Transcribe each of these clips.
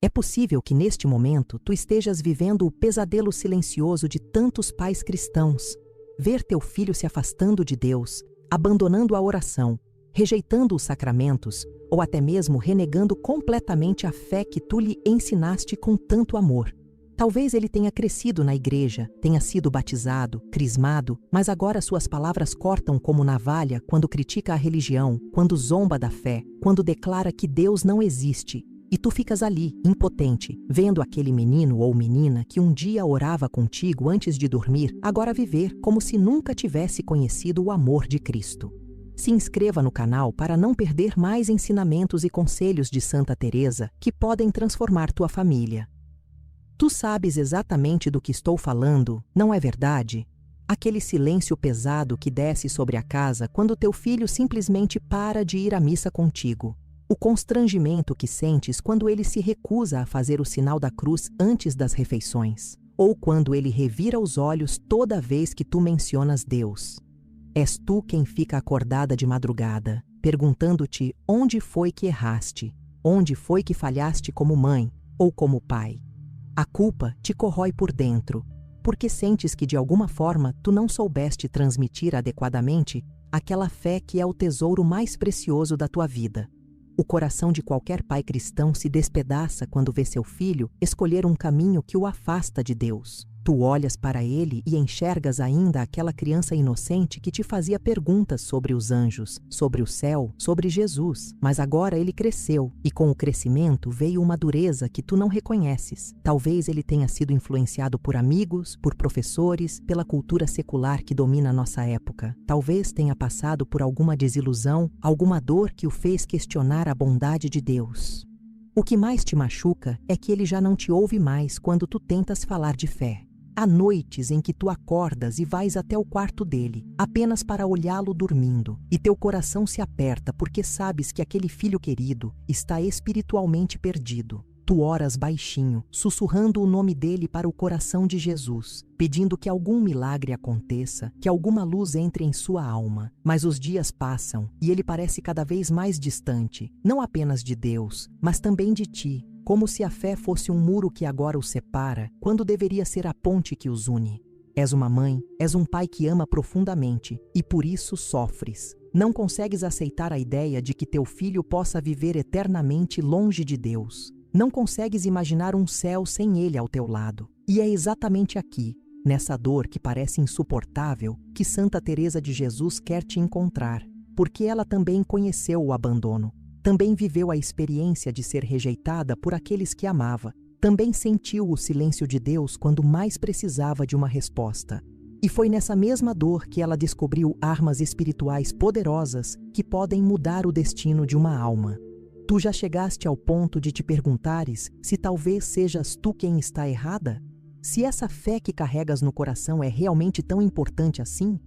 É possível que neste momento tu estejas vivendo o pesadelo silencioso de tantos pais cristãos. Ver teu filho se afastando de Deus, abandonando a oração, rejeitando os sacramentos ou até mesmo renegando completamente a fé que tu lhe ensinaste com tanto amor. Talvez ele tenha crescido na igreja, tenha sido batizado, crismado, mas agora suas palavras cortam como navalha quando critica a religião, quando zomba da fé, quando declara que Deus não existe. E tu ficas ali, impotente, vendo aquele menino ou menina que um dia orava contigo antes de dormir, agora viver como se nunca tivesse conhecido o amor de Cristo. Se inscreva no canal para não perder mais ensinamentos e conselhos de Santa Teresa que podem transformar tua família. Tu sabes exatamente do que estou falando, não é verdade? Aquele silêncio pesado que desce sobre a casa quando teu filho simplesmente para de ir à missa contigo. O constrangimento que sentes quando ele se recusa a fazer o sinal da cruz antes das refeições, ou quando ele revira os olhos toda vez que tu mencionas Deus. És tu quem fica acordada de madrugada, perguntando-te onde foi que erraste, onde foi que falhaste como mãe ou como pai. A culpa te corrói por dentro, porque sentes que de alguma forma tu não soubeste transmitir adequadamente aquela fé que é o tesouro mais precioso da tua vida. O coração de qualquer pai cristão se despedaça quando vê seu filho escolher um caminho que o afasta de Deus. Tu olhas para ele e enxergas ainda aquela criança inocente que te fazia perguntas sobre os anjos, sobre o céu, sobre Jesus. Mas agora ele cresceu, e com o crescimento veio uma dureza que tu não reconheces. Talvez ele tenha sido influenciado por amigos, por professores, pela cultura secular que domina a nossa época. Talvez tenha passado por alguma desilusão, alguma dor que o fez questionar a bondade de Deus. O que mais te machuca é que ele já não te ouve mais quando tu tentas falar de fé. Há noites em que tu acordas e vais até o quarto dele, apenas para olhá-lo dormindo, e teu coração se aperta porque sabes que aquele filho querido está espiritualmente perdido. Tu oras baixinho, sussurrando o nome dele para o coração de Jesus, pedindo que algum milagre aconteça, que alguma luz entre em sua alma. Mas os dias passam e ele parece cada vez mais distante, não apenas de Deus, mas também de ti. Como se a fé fosse um muro que agora os separa, quando deveria ser a ponte que os une. És uma mãe, és um pai que ama profundamente, e por isso sofres. Não consegues aceitar a ideia de que teu filho possa viver eternamente longe de Deus. Não consegues imaginar um céu sem ele ao teu lado. E é exatamente aqui, nessa dor que parece insuportável, que Santa Teresa de Jesus quer te encontrar, porque ela também conheceu o abandono. Também viveu a experiência de ser rejeitada por aqueles que amava. Também sentiu o silêncio de Deus quando mais precisava de uma resposta. E foi nessa mesma dor que ela descobriu armas espirituais poderosas que podem mudar o destino de uma alma. Tu já chegaste ao ponto de te perguntares se talvez sejas tu quem está errada? Se essa fé que carregas no coração é realmente tão importante assim?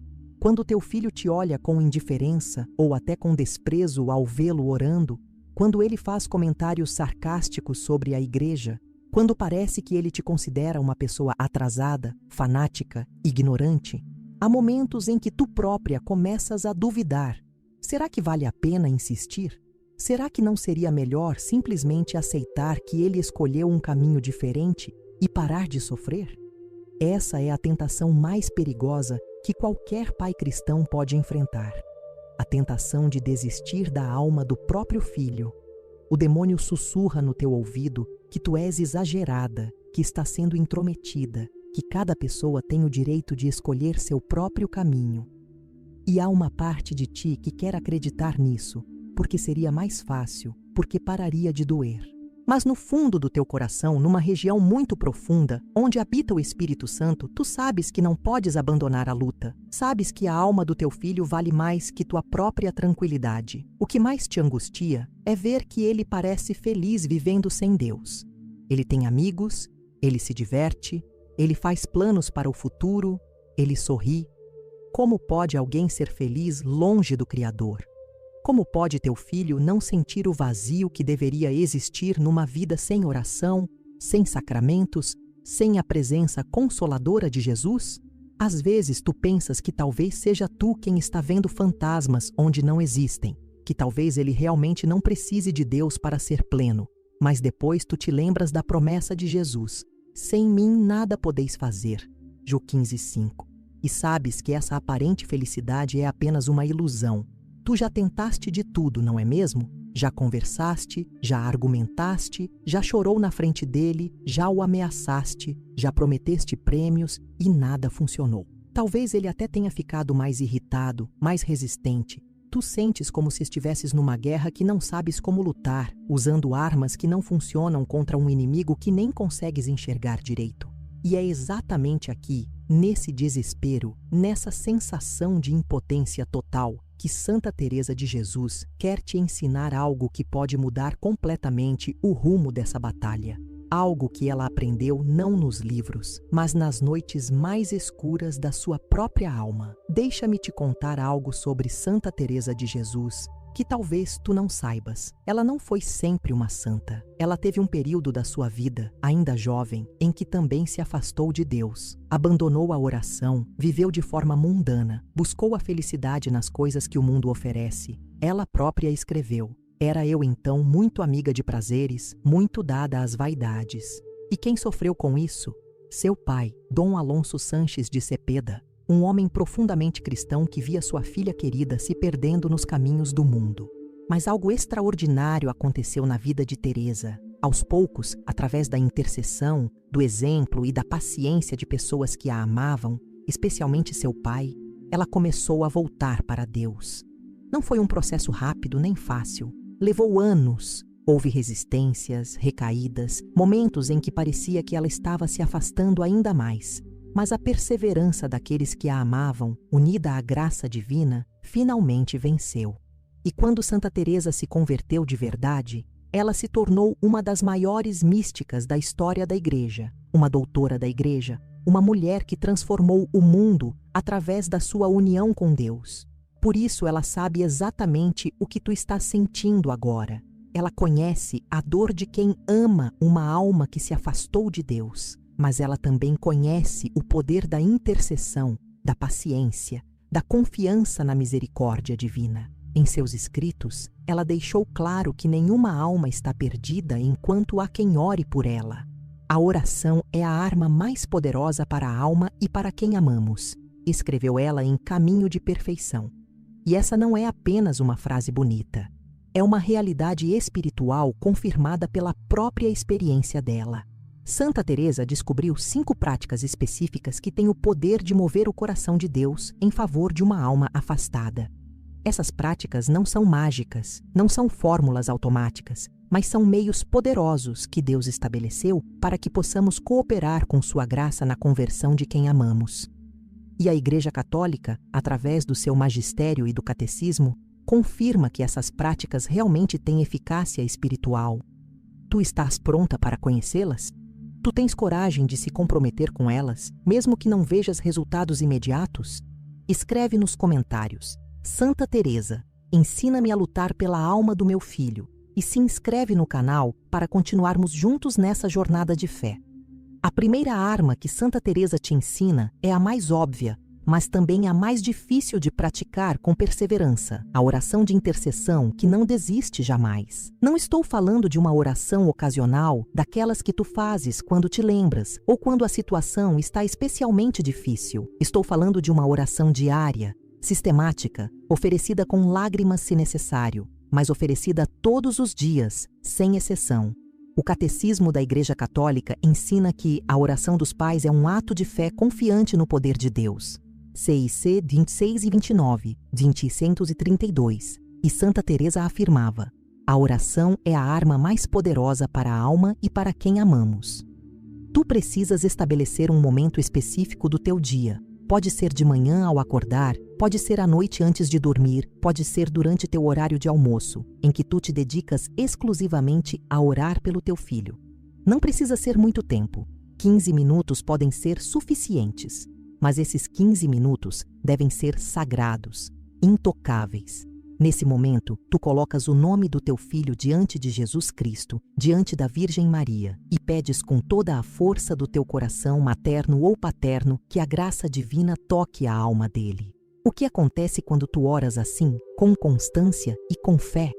Quando teu filho te olha com indiferença ou até com desprezo ao vê-lo orando, quando ele faz comentários sarcásticos sobre a igreja, quando parece que ele te considera uma pessoa atrasada, fanática, ignorante, há momentos em que tu própria começas a duvidar. Será que vale a pena insistir? Será que não seria melhor simplesmente aceitar que ele escolheu um caminho diferente e parar de sofrer? Essa é a tentação mais perigosa que qualquer pai cristão pode enfrentar. A tentação de desistir da alma do próprio filho. O demônio sussurra no teu ouvido que tu és exagerada, que está sendo intrometida, que cada pessoa tem o direito de escolher seu próprio caminho. E há uma parte de ti que quer acreditar nisso, porque seria mais fácil, porque pararia de doer. Mas no fundo do teu coração, numa região muito profunda, onde habita o Espírito Santo, tu sabes que não podes abandonar a luta. Sabes que a alma do teu filho vale mais que tua própria tranquilidade. O que mais te angustia é ver que ele parece feliz vivendo sem Deus. Ele tem amigos, ele se diverte, ele faz planos para o futuro, ele sorri. Como pode alguém ser feliz longe do Criador? Como pode teu filho não sentir o vazio que deveria existir numa vida sem oração, sem sacramentos, sem a presença consoladora de Jesus? Às vezes tu pensas que talvez seja tu quem está vendo fantasmas onde não existem, que talvez ele realmente não precise de Deus para ser pleno. mas depois tu te lembras da promessa de Jesus: sem mim nada podeis fazer. João 15:5. E sabes que essa aparente felicidade é apenas uma ilusão. Tu já tentaste de tudo, não é mesmo? Já conversaste, já argumentaste, já chorou na frente dele, já o ameaçaste, já prometeste prêmios e nada funcionou. Talvez ele até tenha ficado mais irritado, mais resistente. Tu sentes como se estivesses numa guerra que não sabes como lutar, usando armas que não funcionam contra um inimigo que nem consegues enxergar direito. E é exatamente aqui, nesse desespero, nessa sensação de impotência total, que Santa Teresa de Jesus quer te ensinar algo que pode mudar completamente o rumo dessa batalha. Algo que ela aprendeu não nos livros, mas nas noites mais escuras da sua própria alma. Deixa-me te contar algo sobre Santa Teresa de Jesus, que talvez tu não saibas. Ela não foi sempre uma santa. Ela teve um período da sua vida, ainda jovem, em que também se afastou de Deus. Abandonou a oração, viveu de forma mundana, buscou a felicidade nas coisas que o mundo oferece. Ela própria escreveu: era eu então muito amiga de prazeres, muito dada às vaidades. E quem sofreu com isso? Seu pai, Dom Alonso Sanches de Cepeda, um homem profundamente cristão que via sua filha querida se perdendo nos caminhos do mundo. Mas algo extraordinário aconteceu na vida de Teresa. Aos poucos, através da intercessão, do exemplo e da paciência de pessoas que a amavam, especialmente seu pai, ela começou a voltar para Deus. Não foi um processo rápido nem fácil. Levou anos. Houve resistências, recaídas, momentos em que parecia que ela estava se afastando ainda mais. Mas a perseverança daqueles que a amavam, unida à graça divina, finalmente venceu. E quando Santa Teresa se converteu de verdade, ela se tornou uma das maiores místicas da história da Igreja, uma doutora da Igreja, uma mulher que transformou o mundo através da sua união com Deus. Por isso ela sabe exatamente o que tu estás sentindo agora. Ela conhece a dor de quem ama uma alma que se afastou de Deus. Mas ela também conhece o poder da intercessão, da paciência, da confiança na misericórdia divina. Em seus escritos, ela deixou claro que nenhuma alma está perdida enquanto há quem ore por ela. A oração é a arma mais poderosa para a alma e para quem amamos, escreveu ela em Caminho de Perfeição. E essa não é apenas uma frase bonita. É uma realidade espiritual confirmada pela própria experiência dela. Santa Teresa descobriu 5 práticas específicas que têm o poder de mover o coração de Deus em favor de uma alma afastada. Essas práticas não são mágicas, não são fórmulas automáticas, mas são meios poderosos que Deus estabeleceu para que possamos cooperar com sua graça na conversão de quem amamos. E a Igreja Católica, através do seu magistério e do catecismo, confirma que essas práticas realmente têm eficácia espiritual. Tu estás pronta para conhecê-las? Tu tens coragem de se comprometer com elas, mesmo que não vejas resultados imediatos? Escreve nos comentários: Santa Teresa, ensina-me a lutar pela alma do meu filho, e se inscreve no canal para continuarmos juntos nessa jornada de fé. A primeira arma que Santa Teresa te ensina é a mais óbvia, mas também a mais difícil de praticar com perseverança, a oração de intercessão que não desiste jamais. Não estou falando de uma oração ocasional, daquelas que tu fazes quando te lembras, ou quando a situação está especialmente difícil. Estou falando de uma oração diária, sistemática, oferecida com lágrimas se necessário, mas oferecida todos os dias, sem exceção. O Catecismo da Igreja Católica ensina que a oração dos pais é um ato de fé confiante no poder de Deus. CIC 26 e 29, de 632, e Santa Teresa afirmava: a oração é a arma mais poderosa para a alma e para quem amamos. Tu precisas estabelecer um momento específico do teu dia. Pode ser de manhã ao acordar, pode ser à noite antes de dormir, pode ser durante teu horário de almoço, em que tu te dedicas exclusivamente a orar pelo teu filho. Não precisa ser muito tempo. 15 minutos podem ser suficientes. Mas esses 15 minutos devem ser sagrados, intocáveis. Nesse momento, tu colocas o nome do teu filho diante de Jesus Cristo, diante da Virgem Maria, e pedes com toda a força do teu coração materno ou paterno que a graça divina toque a alma dele. O que acontece quando tu oras assim, com constância e com fé?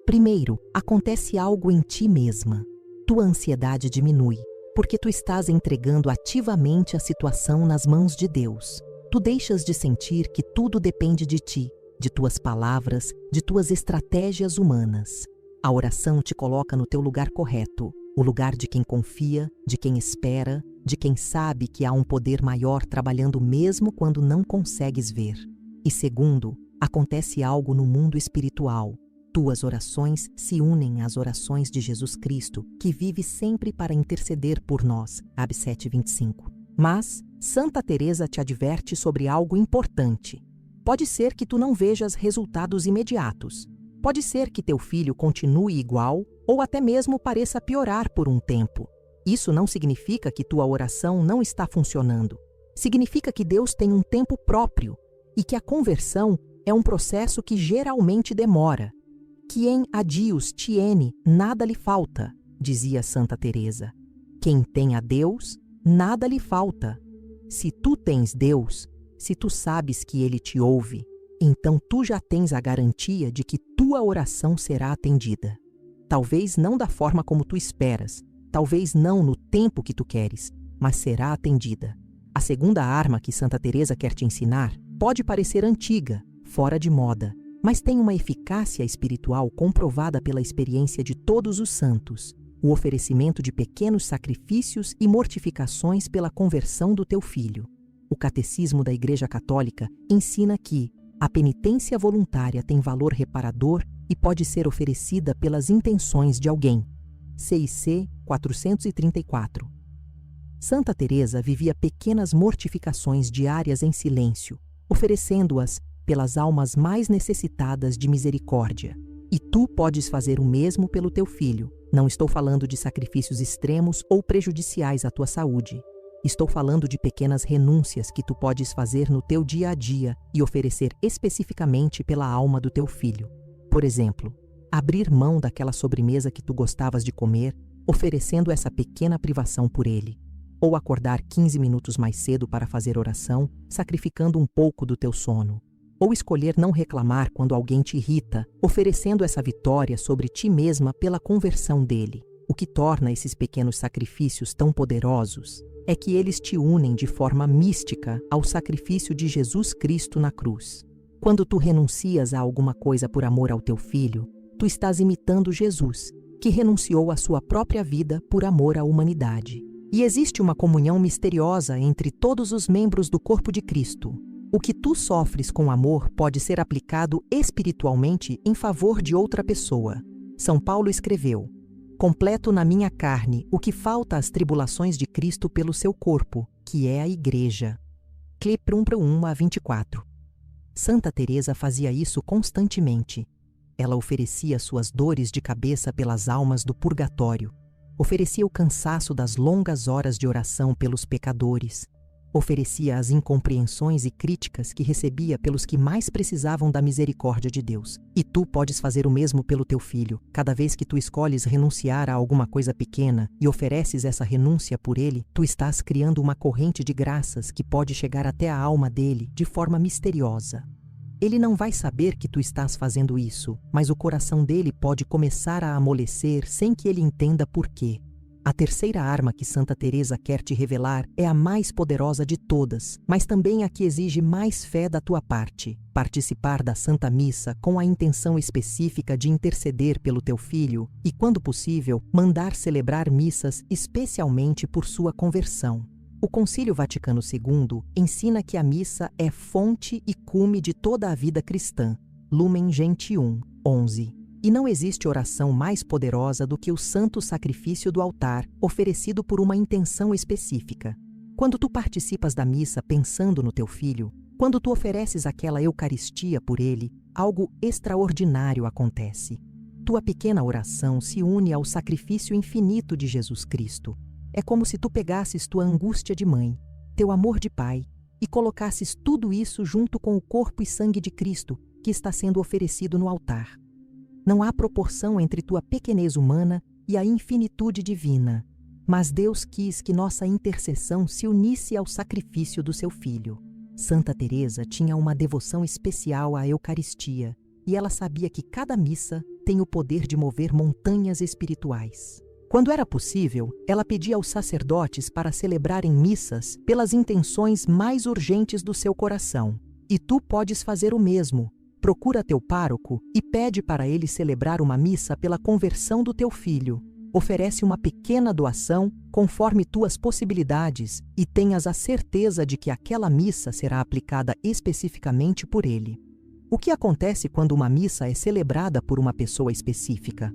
Primeiro, acontece algo em ti mesma. tua ansiedade diminui, porque tu estás entregando ativamente a situação nas mãos de Deus. Tu deixas de sentir que tudo depende de ti, de tuas palavras, de tuas estratégias humanas. A oração te coloca no teu lugar correto, o lugar de quem confia, de quem espera, de quem sabe que há um poder maior trabalhando mesmo quando não consegues ver. E segundo, acontece algo no mundo espiritual. Tuas orações se unem às orações de Jesus Cristo, que vive sempre para interceder por nós. Ab 7:25. Mas Santa Teresa te adverte sobre algo importante. Pode ser que tu não vejas resultados imediatos. Pode ser que teu filho continue igual ou até mesmo pareça piorar por um tempo. Isso não significa que tua oração não está funcionando. Significa que Deus tem um tempo próprio e que a conversão é um processo que geralmente demora. Quien a Dios tiene, nada lhe falta, dizia Santa Teresa. Quem tem a Deus, nada lhe falta. Se tu tens Deus, se tu sabes que Ele te ouve, então tu já tens a garantia de que tua oração será atendida. Talvez não da forma como tu esperas, talvez não no tempo que tu queres, mas será atendida. A segunda arma que Santa Teresa quer te ensinar pode parecer antiga, fora de moda, mas tem uma eficácia espiritual comprovada pela experiência de todos os santos: o oferecimento de pequenos sacrifícios e mortificações pela conversão do teu filho. O Catecismo da Igreja Católica ensina que a penitência voluntária tem valor reparador e pode ser oferecida pelas intenções de alguém. CIC 434. Santa Teresa vivia pequenas mortificações diárias em silêncio, oferecendo-as pelas almas mais necessitadas de misericórdia. E tu podes fazer o mesmo pelo teu filho. Não estou falando de sacrifícios extremos ou prejudiciais à tua saúde. Estou falando de pequenas renúncias que tu podes fazer no teu dia a dia e oferecer especificamente pela alma do teu filho. Por exemplo, abrir mão daquela sobremesa que tu gostavas de comer, oferecendo essa pequena privação por ele. Ou acordar 15 minutos mais cedo para fazer oração, sacrificando um pouco do teu sono. Ou escolher não reclamar quando alguém te irrita, oferecendo essa vitória sobre ti mesma pela conversão dele. O que torna esses pequenos sacrifícios tão poderosos é que eles te unem de forma mística ao sacrifício de Jesus Cristo na cruz. Quando tu renuncias a alguma coisa por amor ao teu filho, tu estás imitando Jesus, que renunciou à sua própria vida por amor à humanidade. E existe uma comunhão misteriosa entre todos os membros do corpo de Cristo. O que tu sofres com amor pode ser aplicado espiritualmente em favor de outra pessoa. São Paulo escreveu: completo na minha carne o que falta às tribulações de Cristo pelo seu corpo, que é a Igreja. Clepr 1:24. Santa Teresa fazia isso constantemente. Ela oferecia suas dores de cabeça pelas almas do purgatório. Oferecia o cansaço das longas horas de oração pelos pecadores. Oferecia as incompreensões e críticas que recebia pelos que mais precisavam da misericórdia de Deus. E tu podes fazer o mesmo pelo teu filho. Cada vez que tu escolhes renunciar a alguma coisa pequena e ofereces essa renúncia por ele, tu estás criando uma corrente de graças que pode chegar até a alma dele de forma misteriosa. Ele não vai saber que tu estás fazendo isso, mas o coração dele pode começar a amolecer sem que ele entenda por quê. A terceira arma que Santa Teresa quer te revelar é a mais poderosa de todas, mas também a que exige mais fé da tua parte: participar da Santa Missa com a intenção específica de interceder pelo teu filho e, quando possível, mandar celebrar missas especialmente por sua conversão. O Concílio Vaticano II ensina que a missa é fonte e cume de toda a vida cristã. Lumen Gentium 11. E não existe oração mais poderosa do que o santo sacrifício do altar, oferecido por uma intenção específica. Quando tu participas da missa pensando no teu filho, quando tu ofereces aquela Eucaristia por ele, algo extraordinário acontece. Tua pequena oração se une ao sacrifício infinito de Jesus Cristo. É como se tu pegasses tua angústia de mãe, teu amor de pai, e colocasses tudo isso junto com o corpo e sangue de Cristo que está sendo oferecido no altar. Não há proporção entre tua pequenez humana e a infinitude divina, mas Deus quis que nossa intercessão se unisse ao sacrifício do seu Filho. Santa Teresa tinha uma devoção especial à Eucaristia, e ela sabia que cada missa tem o poder de mover montanhas espirituais. Quando era possível, ela pedia aos sacerdotes para celebrarem missas pelas intenções mais urgentes do seu coração. E tu podes fazer o mesmo. Procura teu pároco e pede para ele celebrar uma missa pela conversão do teu filho. Oferece uma pequena doação conforme tuas possibilidades e tenhas a certeza de que aquela missa será aplicada especificamente por ele. O que acontece quando uma missa é celebrada por uma pessoa específica?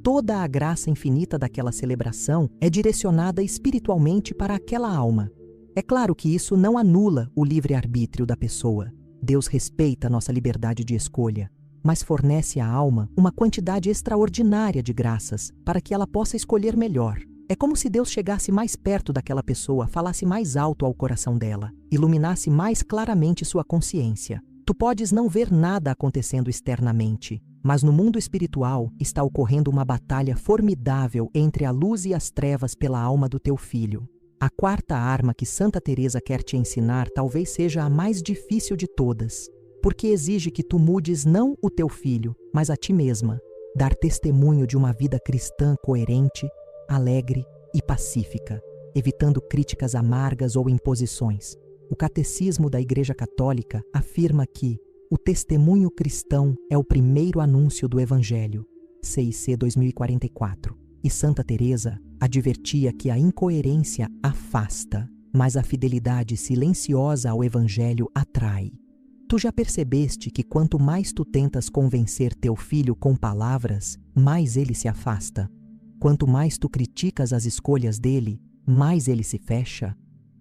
Toda a graça infinita daquela celebração é direcionada espiritualmente para aquela alma. É claro que isso não anula o livre-arbítrio da pessoa. Deus respeita nossa liberdade de escolha, mas fornece à alma uma quantidade extraordinária de graças para que ela possa escolher melhor. É como se Deus chegasse mais perto daquela pessoa, falasse mais alto ao coração dela, iluminasse mais claramente sua consciência. Tu podes não ver nada acontecendo externamente, mas no mundo espiritual está ocorrendo uma batalha formidável entre a luz e as trevas pela alma do teu filho. A quarta arma que Santa Teresa quer te ensinar talvez seja a mais difícil de todas, porque exige que tu mudes não o teu filho, mas a ti mesma. Dar testemunho de uma vida cristã coerente, alegre e pacífica, evitando críticas amargas ou imposições. O Catecismo da Igreja Católica afirma que o testemunho cristão é o primeiro anúncio do Evangelho, CIC 2044. E Santa Teresa advertia que a incoerência afasta, mas a fidelidade silenciosa ao Evangelho atrai. Tu já percebeste que quanto mais tu tentas convencer teu filho com palavras, mais ele se afasta? Quanto mais tu criticas as escolhas dele, mais ele se fecha?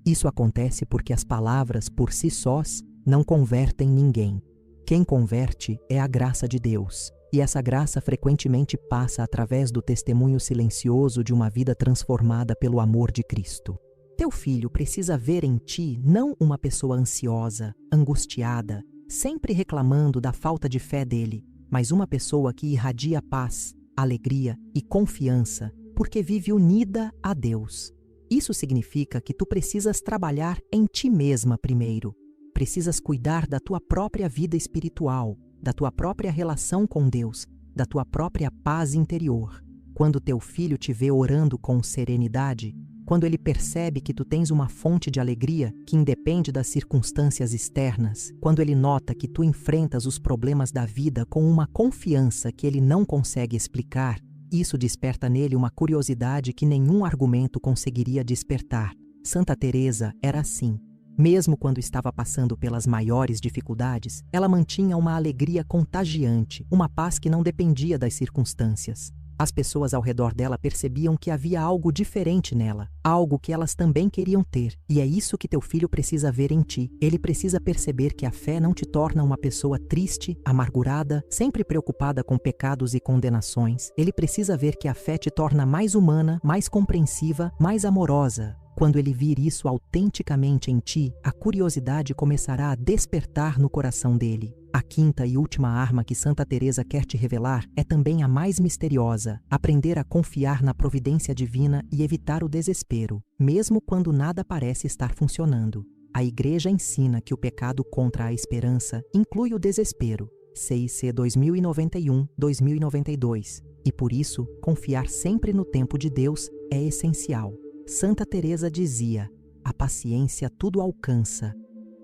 Isso acontece porque as palavras por si sós não convertem ninguém. Quem converte é a graça de Deus, e essa graça frequentemente passa através do testemunho silencioso de uma vida transformada pelo amor de Cristo. Teu filho precisa ver em ti não uma pessoa ansiosa, angustiada, sempre reclamando da falta de fé dele, mas uma pessoa que irradia paz, alegria e confiança, porque vive unida a Deus. Isso significa que tu precisas trabalhar em ti mesma primeiro. Precisas cuidar da tua própria vida espiritual, da tua própria relação com Deus, da tua própria paz interior. Quando teu filho te vê orando com serenidade, quando ele percebe que tu tens uma fonte de alegria que independe das circunstâncias externas, quando ele nota que tu enfrentas os problemas da vida com uma confiança que ele não consegue explicar, isso desperta nele uma curiosidade que nenhum argumento conseguiria despertar. Santa Teresa era assim. Mesmo quando estava passando pelas maiores dificuldades, ela mantinha uma alegria contagiante, uma paz que não dependia das circunstâncias. As pessoas ao redor dela percebiam que havia algo diferente nela, algo que elas também queriam ter. E é isso que teu filho precisa ver em ti. Ele precisa perceber que a fé não te torna uma pessoa triste, amargurada, sempre preocupada com pecados e condenações. Ele precisa ver que a fé te torna mais humana, mais compreensiva, mais amorosa. Quando ele vir isso autenticamente em ti, a curiosidade começará a despertar no coração dele. A quinta e última arma que Santa Teresa quer te revelar é também a mais misteriosa: aprender a confiar na providência divina e evitar o desespero, mesmo quando nada parece estar funcionando. A Igreja ensina que o pecado contra a esperança inclui o desespero, CIC 2091-2092, e por isso, confiar sempre no tempo de Deus é essencial. Santa Teresa dizia: a paciência tudo alcança.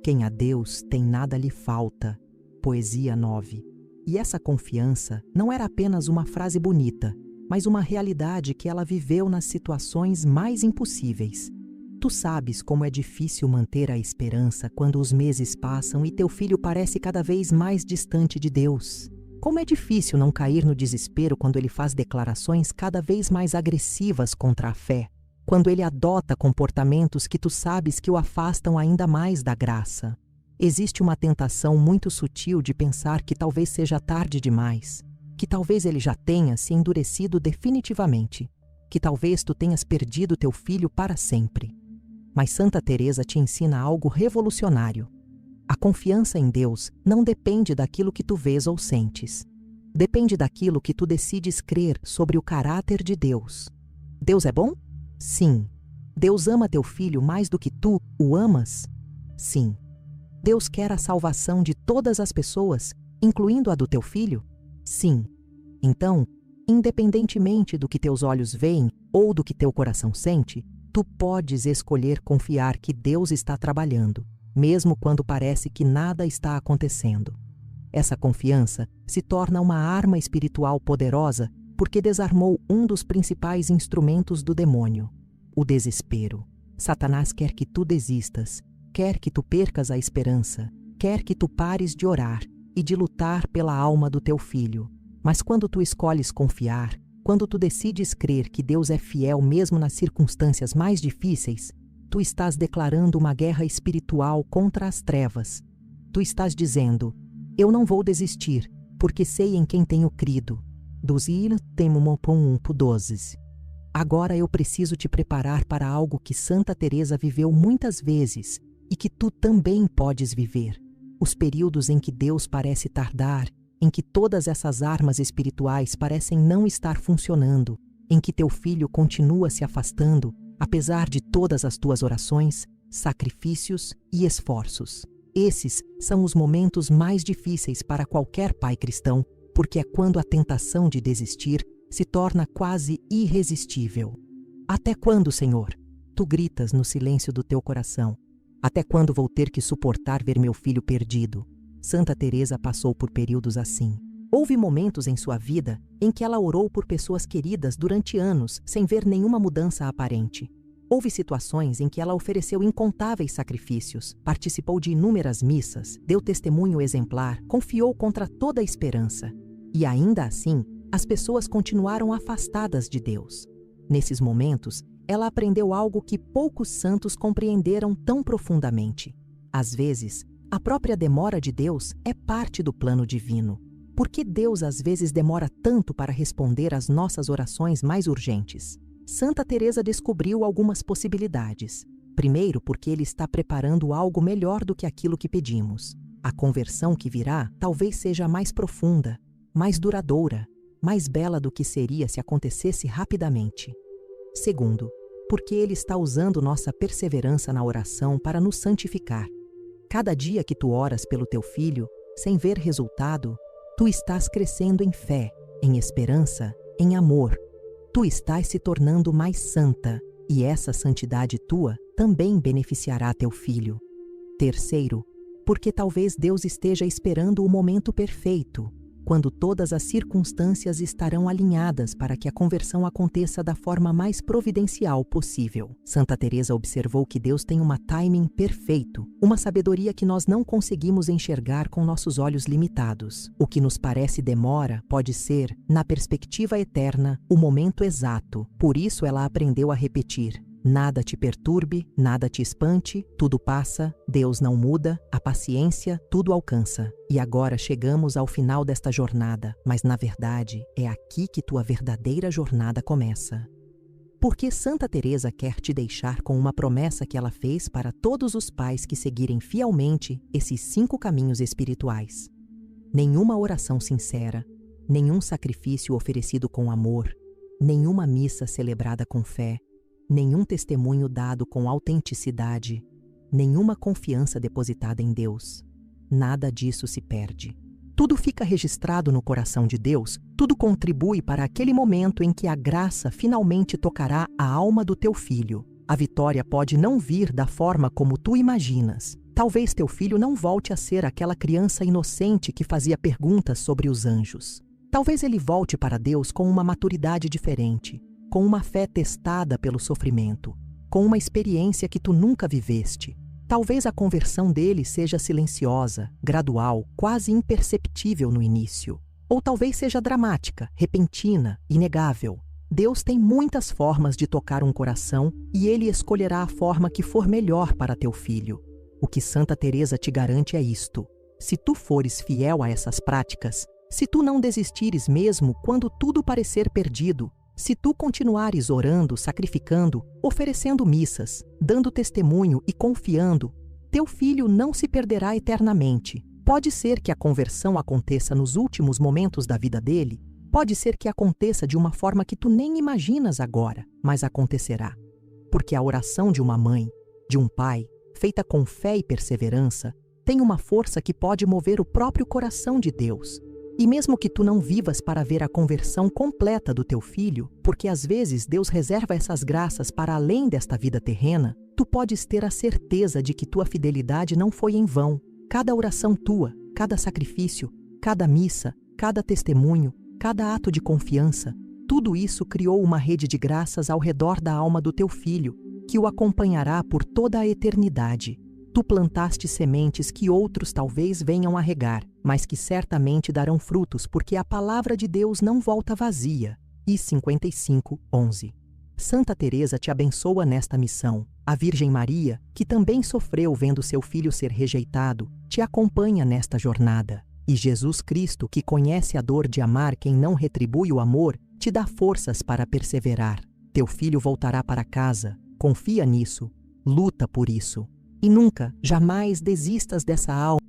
Quem a Deus tem nada lhe falta. Poesia 9. E essa confiança não era apenas uma frase bonita, mas uma realidade que ela viveu nas situações mais impossíveis. Tu sabes como é difícil manter a esperança quando os meses passam e teu filho parece cada vez mais distante de Deus. Como é difícil não cair no desespero quando ele faz declarações cada vez mais agressivas contra a fé, quando ele adota comportamentos que tu sabes que o afastam ainda mais da graça. Existe uma tentação muito sutil de pensar que talvez seja tarde demais, que talvez ele já tenha se endurecido definitivamente, que talvez tu tenhas perdido teu filho para sempre. Mas Santa Teresa te ensina algo revolucionário. A confiança em Deus não depende daquilo que tu vês ou sentes. Depende daquilo que tu decides crer sobre o caráter de Deus. Deus é bom? Sim. Deus ama teu filho mais do que tu o amas? Sim. Deus quer a salvação de todas as pessoas, incluindo a do teu filho? Sim. Então, Independentemente do que teus olhos veem ou do que teu coração sente, tu podes escolher confiar que Deus está trabalhando, mesmo quando parece que nada está acontecendo. Essa confiança se torna uma arma espiritual poderosa porque desarmou um dos principais instrumentos do demônio, o desespero. Satanás quer que tu desistas, quer que tu percas a esperança, quer que tu pares de orar e de lutar pela alma do teu filho. Mas quando tu escolhes confiar, quando tu decides crer que Deus é fiel mesmo nas circunstâncias mais difíceis, tu estás declarando uma guerra espiritual contra as trevas. Tu estás dizendo: eu não vou desistir, porque sei em quem tenho crido. 12. Agora eu preciso te preparar para algo que Santa Teresa viveu muitas vezes e que tu também podes viver. Os períodos em que Deus parece tardar, em que todas essas armas espirituais parecem não estar funcionando, em que teu filho continua se afastando, apesar de todas as tuas orações, sacrifícios e esforços. Esses são os momentos mais difíceis para qualquer pai cristão, porque é quando a tentação de desistir se torna quase irresistível. Até quando, Senhor? Tu gritas no silêncio do teu coração. Até quando vou ter que suportar ver meu filho perdido? Santa Teresa passou por períodos assim. Houve momentos em sua vida em que ela orou por pessoas queridas durante anos sem ver nenhuma mudança aparente. Houve situações em que ela ofereceu incontáveis sacrifícios, participou de inúmeras missas, deu testemunho exemplar, confiou contra toda a esperança. E ainda assim, as pessoas continuaram afastadas de Deus. Nesses momentos, ela aprendeu algo que poucos santos compreenderam tão profundamente. Às vezes, a própria demora de Deus é parte do plano divino. Por que Deus às vezes demora tanto para responder às nossas orações mais urgentes? Santa Teresa descobriu algumas possibilidades. Primeiro, porque Ele está preparando algo melhor do que aquilo que pedimos. A conversão que virá talvez seja mais profunda, mais duradoura, mais bela do que seria se acontecesse rapidamente. Segundo, porque Ele está usando nossa perseverança na oração para nos santificar. Cada dia que tu oras pelo teu filho, sem ver resultado, tu estás crescendo em fé, em esperança, em amor. Tu estás se tornando mais santa, e essa santidade tua também beneficiará teu filho. Terceiro, porque talvez Deus esteja esperando o momento perfeito, quando todas as circunstâncias estarão alinhadas para que a conversão aconteça da forma mais providencial possível. Santa Teresa observou que Deus tem um timing perfeito, uma sabedoria que nós não conseguimos enxergar com nossos olhos limitados. O que nos parece demora pode ser, na perspectiva eterna, o momento exato. Por isso ela aprendeu a repetir: nada te perturbe, nada te espante, tudo passa, Deus não muda, a paciência tudo alcança. E agora chegamos ao final desta jornada, mas na verdade é aqui que tua verdadeira jornada começa. Porque Santa Teresa quer te deixar com uma promessa que ela fez para todos os pais que seguirem fielmente esses 5 caminhos espirituais. Nenhuma oração sincera, nenhum sacrifício oferecido com amor, nenhuma missa celebrada com fé, nenhum testemunho dado com autenticidade, nenhuma confiança depositada em Deus. Nada disso se perde. Tudo fica registrado no coração de Deus, tudo contribui para aquele momento em que a graça finalmente tocará a alma do teu filho. A vitória pode não vir da forma como tu imaginas. Talvez teu filho não volte a ser aquela criança inocente que fazia perguntas sobre os anjos. Talvez ele volte para Deus com uma maturidade diferente, com uma fé testada pelo sofrimento, com uma experiência que tu nunca viveste. Talvez a conversão dele seja silenciosa, gradual, quase imperceptível no início. Ou talvez seja dramática, repentina, inegável. Deus tem muitas formas de tocar um coração e Ele escolherá a forma que for melhor para teu filho. O que Santa Teresa te garante é isto: se tu fores fiel a essas práticas, se tu não desistires mesmo quando tudo parecer perdido, se tu continuares orando, sacrificando, oferecendo missas, dando testemunho e confiando, teu filho não se perderá eternamente. Pode ser que a conversão aconteça nos últimos momentos da vida dele, pode ser que aconteça de uma forma que tu nem imaginas agora, mas acontecerá. Porque a oração de uma mãe, de um pai, feita com fé e perseverança, tem uma força que pode mover o próprio coração de Deus. E mesmo que tu não vivas para ver a conversão completa do teu filho, porque às vezes Deus reserva essas graças para além desta vida terrena, tu podes ter a certeza de que tua fidelidade não foi em vão. Cada oração tua, cada sacrifício, cada missa, cada testemunho, cada ato de confiança, tudo isso criou uma rede de graças ao redor da alma do teu filho, que o acompanhará por toda a eternidade. Tu plantaste sementes que outros talvez venham a regar, mas que certamente darão frutos, porque a palavra de Deus não volta vazia. I 55:11. Santa Teresa te abençoa nesta missão. A Virgem Maria, que também sofreu vendo seu filho ser rejeitado, te acompanha nesta jornada. E Jesus Cristo, que conhece a dor de amar quem não retribui o amor, te dá forças para perseverar. Teu filho voltará para casa. Confia nisso. Luta por isso. E nunca, jamais desistas dessa alma.